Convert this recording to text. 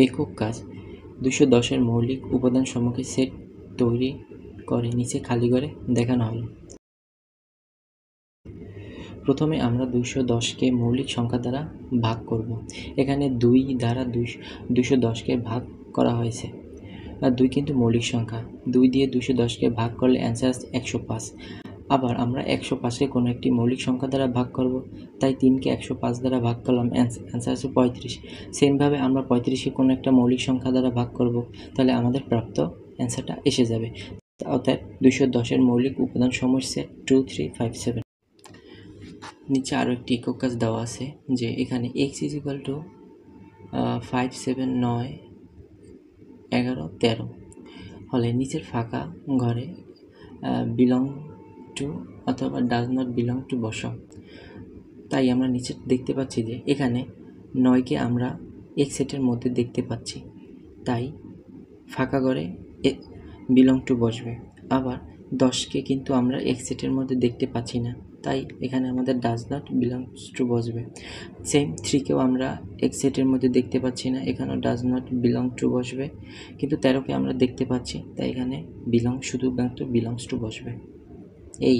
একক কাজ 210 এর মৌলিক উপাদান সমূহের সেট তৈরি করে নিচে খালি ঘরে দেখানো হলো। প্রথমে আমরা 210কে মৌলিক সংখ্যা দ্বারা ভাগ করব। এখানে 2 দ্বারা 210কে ভাগ করা হয়েছে। 2 কিন্তু মৌলিক সংখ্যা। 2 দিয়ে 210কে ভাগ করলে অ্যান্সার আসছে 105। আবার আমরা 105কে কোনো একটি মৌলিক সংখ্যা দ্বারা ভাগ করব, তাই 3কে 105 দ্বারা ভাগ করলাম, অ্যান্সার আসছে 35। সেমভাবে আমরা 35কে কোনো একটা মৌলিক সংখ্যা দ্বারা ভাগ করব, তাহলে আমাদের প্রাপ্ত অ্যান্সারটা এসে যাবে। অর্থাৎ 210-এর মৌলিক উপাদান সমূহের সেট 2, 3, 5, 7। নিচে আরও একটি একক কাজ দেওয়া আছে যে এখানে x = 5, 7, 9, 11, 13 হলে নিচের ফাঁকা ঘরে বিলং টু অথবা ডাজ নট বিলং টু বসাও। তাই আমরা নিচে দেখতে পাচ্ছি যে এখানে 9কে আমরা এক সেটের মধ্যে দেখতে পাচ্ছি, তাই ফাঁকা ঘরে বিলং টু বসবে। আবার 10কে কিন্তু আমরা এক সেটের মধ্যে দেখতে পাচ্ছি না, তাই এখানে আমাদের ডাজ নট বিলংস টু বসবে। সেম 3কেও আমরা এক সেটের মধ্যে দেখতে পাচ্ছি না, এখানেও ডাজ নট বিলং টু বসবে। কিন্তু 13কে আমরা দেখতে পাচ্ছি, তাই এখানে শুধুমাত্র বিলংস টু বসবে। এই